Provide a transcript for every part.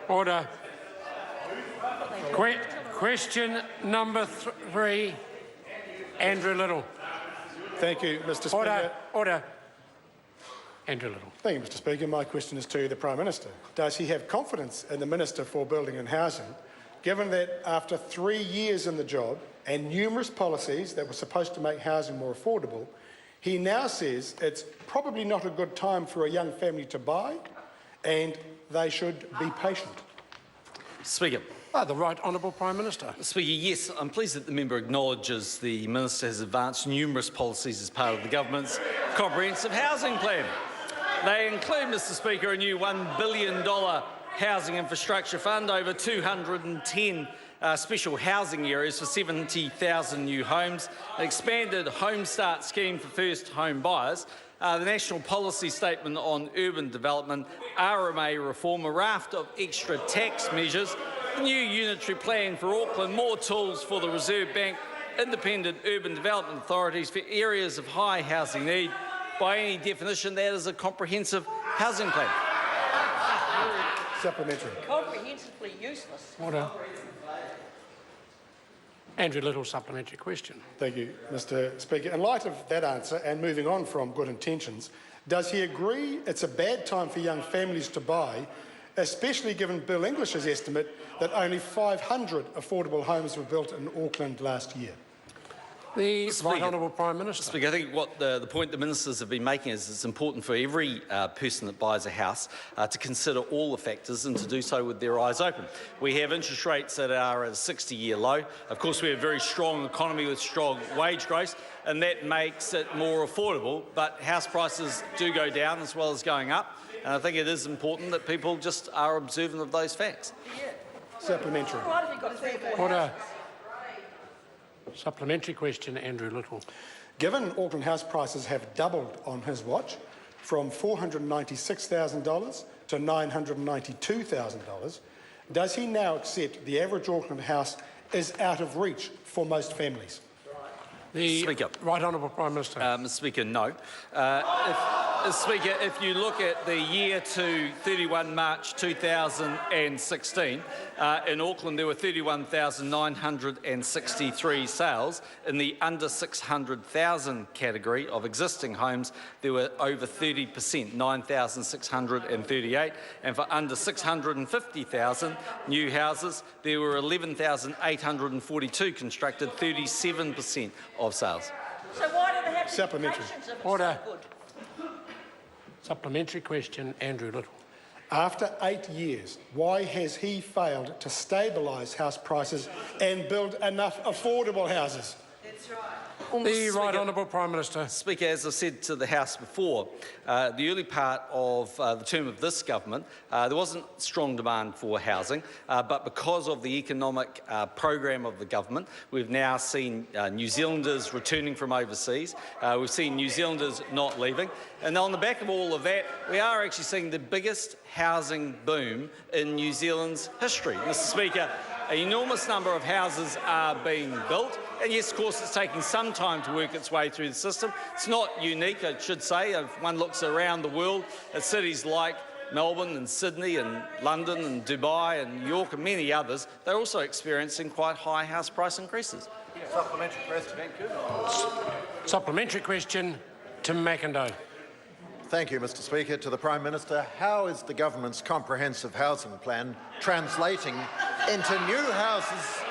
Order. Question number 3, Andrew Little. Thank you, Mr. Speaker. Order. Andrew Little. Thank you, Mr. Speaker. My question is to the Prime Minister. Does he have confidence in the Minister for Building and Housing, given that after 3 years in the job and numerous policies that were supposed to make housing more affordable, he now says it's probably not a good time for a young family to buy and they should be patient? Speaker. The Right Honourable Prime Minister. Speaker, yes, I'm pleased that the member acknowledges the Minister has advanced numerous policies as part of the government's comprehensive housing plan. They include, Mr. Speaker, a new $1 billion housing infrastructure fund, over 210 special housing areas for 70,000 new homes, an expanded Home Start scheme for first home buyers, the National Policy Statement on Urban Development, RMA reform, a raft of extra tax measures, a new unitary plan for Auckland, more tools for the Reserve Bank, independent urban development authorities for areas of high housing need. By any definition, that is a comprehensive housing plan. Supplementary. Comprehensively useless. Order. Andrew Little, supplementary question. Thank you, Mr. Speaker. In light of that answer and moving on from good intentions, does he agree it's a bad time for young families to buy, especially given Bill English's estimate that only 500 affordable homes were built in Auckland last year? The Right Honourable Prime Minister. Speaker, I think what the point the ministers have been making is it's important for every person that buys a house to consider all the factors and to do so with their eyes open. We have interest rates that are at a 60-year low. Of course, we have a very strong economy with strong wage growth, and that makes it more affordable, but house prices do go down as well as going up, and I think it is important that people just are observant of those facts. Supplementary. Why have you got 3 or 4 Order. houses? Supplementary question, Andrew Little. Given Auckland house prices have doubled on his watch, from $496,000 to $992,000, does he now accept the average Auckland house is out of reach for most families? The Speaker. Right Honourable Prime Minister. Mr. Speaker, no. Speaker, if you look at the year to 31 March 2016, in Auckland there were 31,963 sales. In the under 600,000 category of existing homes, there were over 30%, 9,638. And for under 650,000 new houses, there were 11,842 constructed, 37% of sales. So why do they have Supplementary. if it's Order. so good? Supplementary question, Andrew Little. After 8 years, why has he failed to stabilise house prices and build enough affordable houses? That's right. The Right Honourable Prime Minister. Speaker, as I said to the House before, the early part of the term of this government, there wasn't strong demand for housing, but because of the economic program of the government, we've now seen New Zealanders returning from overseas. We've seen New Zealanders not leaving. And on the back of all of that, we are actually seeing the biggest housing boom in New Zealand's history. Mr. Speaker, an enormous number of houses are being built, and yes, of course, it's taking some time to work its way through the system. It's not unique, I should say. If one looks around the world at cities like Melbourne and Sydney and London and Dubai and New York and many others, they're also experiencing quite high house price increases. Supplementary question. Supplementary question, Tim McIndoe. Thank you, Mr. Speaker. To the Prime Minister, how is the government's comprehensive housing plan translating into new houses?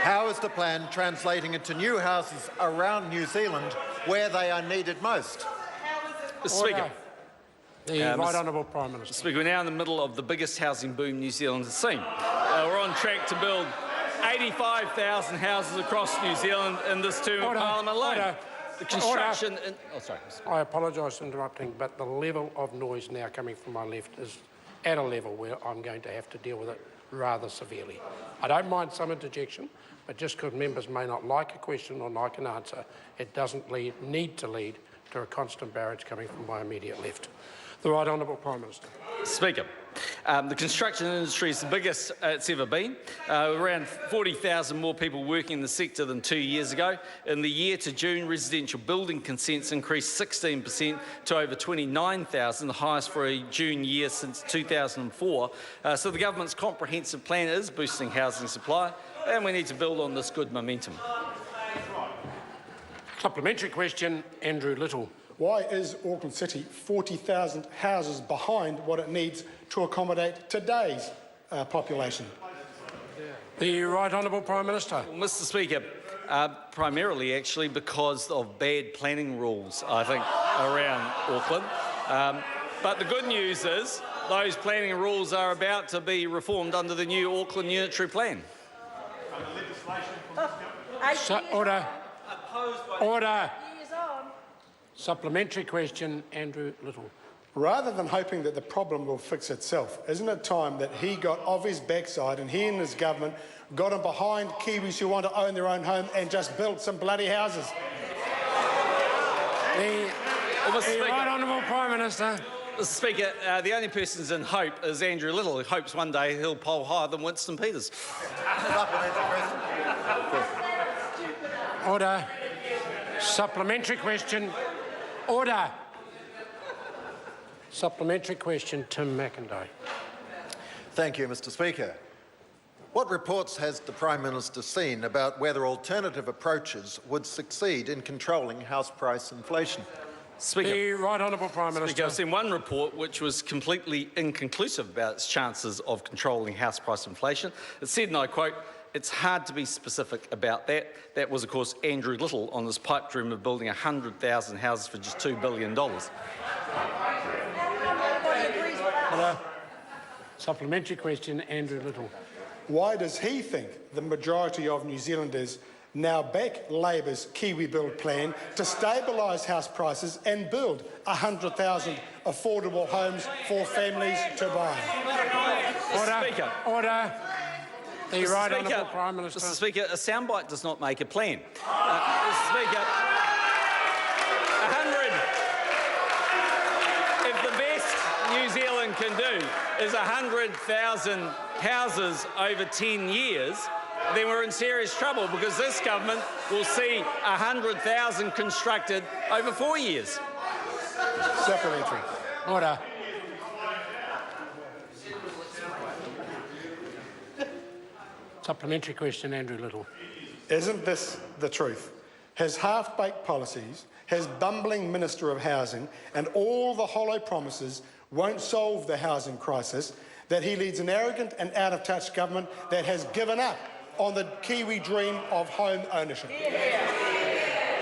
How is the plan translating into new houses around New Zealand where they are needed most? Speaker. The Right Honourable Prime Minister. Speaker, we're now in the middle of the biggest housing boom New Zealand has seen. We're on track to build 85,000 houses across New Zealand in this term of Parliament alone. The construction... I apologise for interrupting, but the level of noise now coming from my left is at a level where I'm going to have to deal with it rather severely. I don't mind some interjection, but just because members may not like a question or like an answer, it doesn't need to lead to a constant barrage coming from my immediate left. The Right Honourable Prime Minister. Speaker, The construction industry is the biggest it's ever been. Around 40,000 more people working in the sector than 2 years ago. In the year to June, residential building consents increased 16% to over 29,000, the highest for a June year since 2004. So the government's comprehensive plan is boosting housing supply, and we need to build on this good momentum. Supplementary question, Andrew Little. Why is Auckland City 40,000 houses behind what it needs to accommodate today's population? The Right Honourable Prime Minister. Well, Mr. Speaker, primarily actually because of bad planning rules, I think, around Auckland. But the good news is those planning rules are about to be reformed under the new Auckland Unitary Plan. Order. Order. Years on. Supplementary question, Andrew Little. Rather than hoping that the problem will fix itself, isn't it time that he got off his backside and he and his government got him behind Kiwis who want to own their own home and just built some bloody houses? The Right Honourable Prime Minister. Mr. Speaker, the only person who's in hope is Andrew Little, who hopes one day he'll poll higher than Winston Peters. Order. Supplementary question. Order. Supplementary question, Tim McIntyre. Thank you, Mr. Speaker. What reports has the Prime Minister seen about whether alternative approaches would succeed in controlling house price inflation? Speaker, The Right Honourable Prime Minister. Speaker, I've seen one report which was completely inconclusive about its chances of controlling house price inflation. It said, and I quote, "It's hard to be specific about that." That was, of course, Andrew Little on his pipe dream of building 100,000 houses for just $2 billion. Everybody agrees with us. Order. Supplementary question, Andrew Little. Why does he think the majority of New Zealanders now back Labor's Kiwi Build plan to stabilise house prices and build 100,000 affordable homes for families to buy? Order. Speaker. Order. The Mr. Right Speaker, Honourable Prime Minister. Mr. Speaker, a soundbite does not make a plan. Mr. Speaker, 100. If the best New Zealand can do is 100,000 houses over 10 years, then we're in serious trouble because this government will see 100,000 constructed over 4 years. Supplementary. Order. Supplementary question, Andrew Little. Isn't this the truth? His half-baked policies, his bumbling Minister of Housing and all the hollow promises won't solve the housing crisis, that he leads an arrogant and out-of-touch government that has given up on the Kiwi dream of home ownership.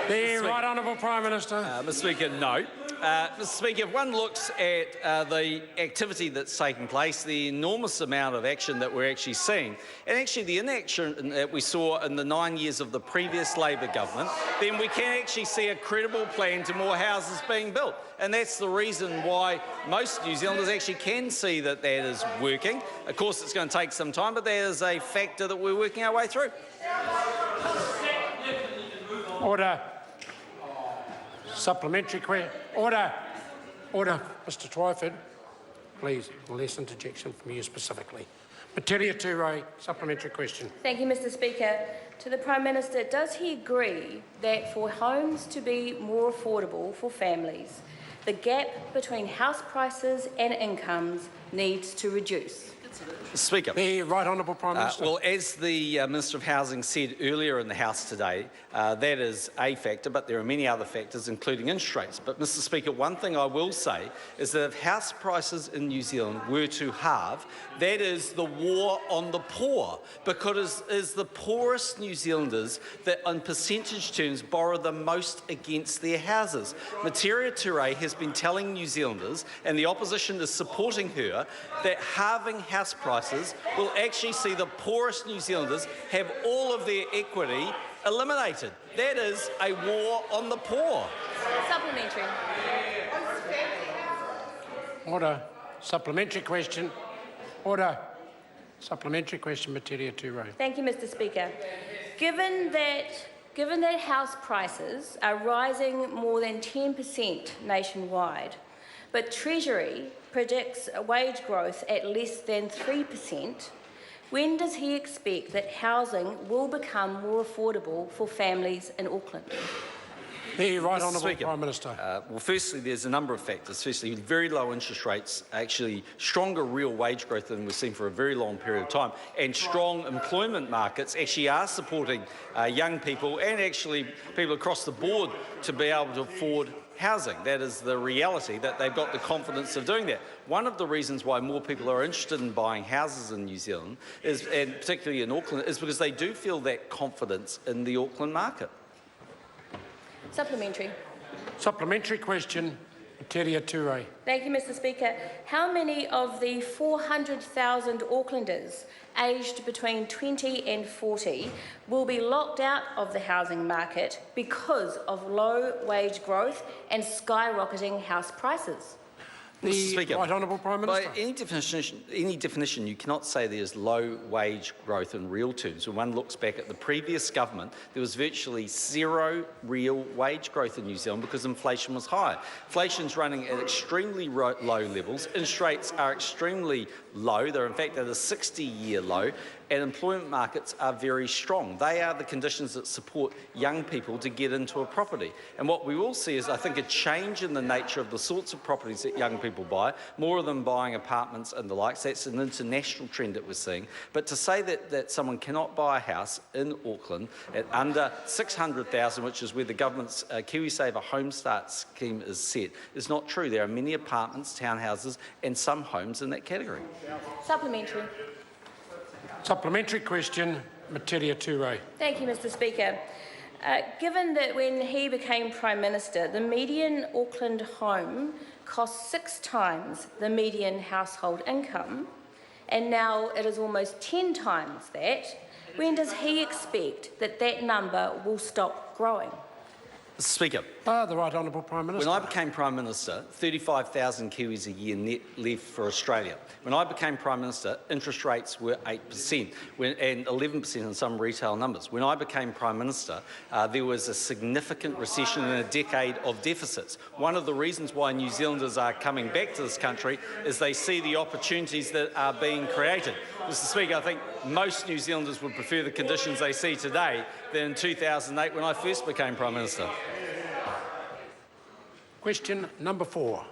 The Right Honourable Prime Minister. Mr. Speaker, no. Mr. Speaker, if one looks at the activity that's taking place, the enormous amount of action that we're actually seeing, and actually the inaction that we saw in the 9 years of the previous Labor government, then we can actually see a credible plan to more houses being built. And that's the reason why most New Zealanders actually can see that that is working. Of course, it's going to take some time, but that is a factor that we're working our way through. Order. Supplementary question. Order. Order. Mr. Twyford, please, less interjection from you specifically. Materia Ture, supplementary question. Thank you, Mr. Speaker. To the Prime Minister, does he agree that for homes to be more affordable for families, the gap between house prices and incomes needs to reduce? Speaker. The Right Honourable Prime Minister. Well, as the Minister of Housing said earlier in the House today, that is a factor, but there are many other factors, including interest rates. But, Mr. Speaker, one thing I will say is that if house prices in New Zealand were to halve, that is the war on the poor, because it is the poorest New Zealanders that, in percentage terms, borrow the most against their houses. Materia Ture has been telling New Zealanders, and the opposition is supporting her, that halving house prices will actually see the poorest New Zealanders have all of their equity eliminated. That is a war on the poor. Supplementary. Order. Supplementary question. Order. Supplementary question, Materia Ture. Thank you, Mr. Speaker. Given that house prices are rising more than 10% nationwide, but Treasury predicts wage growth at less than 3%, when does he expect that housing will become more affordable for families in Auckland? The Right Honourable Speaker, Prime Minister. Well, firstly, there's a number of factors. Firstly, very low interest rates, actually stronger real wage growth than we've seen for a very long period of time, and strong employment markets actually are supporting young people and actually people across the board to be able to afford housing. That is the reality, that they've got the confidence of doing that. One of the reasons why more people are interested in buying houses in New Zealand, and particularly in Auckland, is because they do feel that confidence in the Auckland market. Supplementary. Supplementary question, Teria Ture. Thank you, Mr. Speaker. How many of the 400,000 Aucklanders aged between 20 and 40 will be locked out of the housing market because of low wage growth and skyrocketing house prices? The Speaker, Right Honourable Prime Minister. by any definition, you cannot say there's low wage growth in real terms. When one looks back at the previous government, there was virtually zero real wage growth in New Zealand because inflation was high. Inflation's running at extremely low levels. Interest rates are extremely low. They're in fact at a 60-year low. And employment markets are very strong. They are the conditions that support young people to get into a property. And what we will see is, I think, a change in the nature of the sorts of properties that young people buy, more of them buying apartments and the likes. That's an international trend that we're seeing. But to say that someone cannot buy a house in Auckland at under $600,000, which is where the government's KiwiSaver Home Start scheme is set, is not true. There are many apartments, townhouses and some homes in that category. Supplementary. Supplementary question, Materia Ture. Thank you, Mr. Speaker. Given that when he became Prime Minister, the median Auckland home cost 6 times the median household income, and now it is almost 10 times that, when does he expect that that number will stop growing? Mr. Speaker, The Right Honourable Prime Minister. when I became Prime Minister, 35,000 Kiwis a year net left for Australia. When I became Prime Minister, interest rates were 8% and 11% in some retail numbers. When I became Prime Minister, there was a significant recession and a decade of deficits. One of the reasons why New Zealanders are coming back to this country is they see the opportunities that are being created. Mr. Speaker, I think most New Zealanders would prefer the conditions they see today than in 2008 when I first became Prime Minister. Question number 4.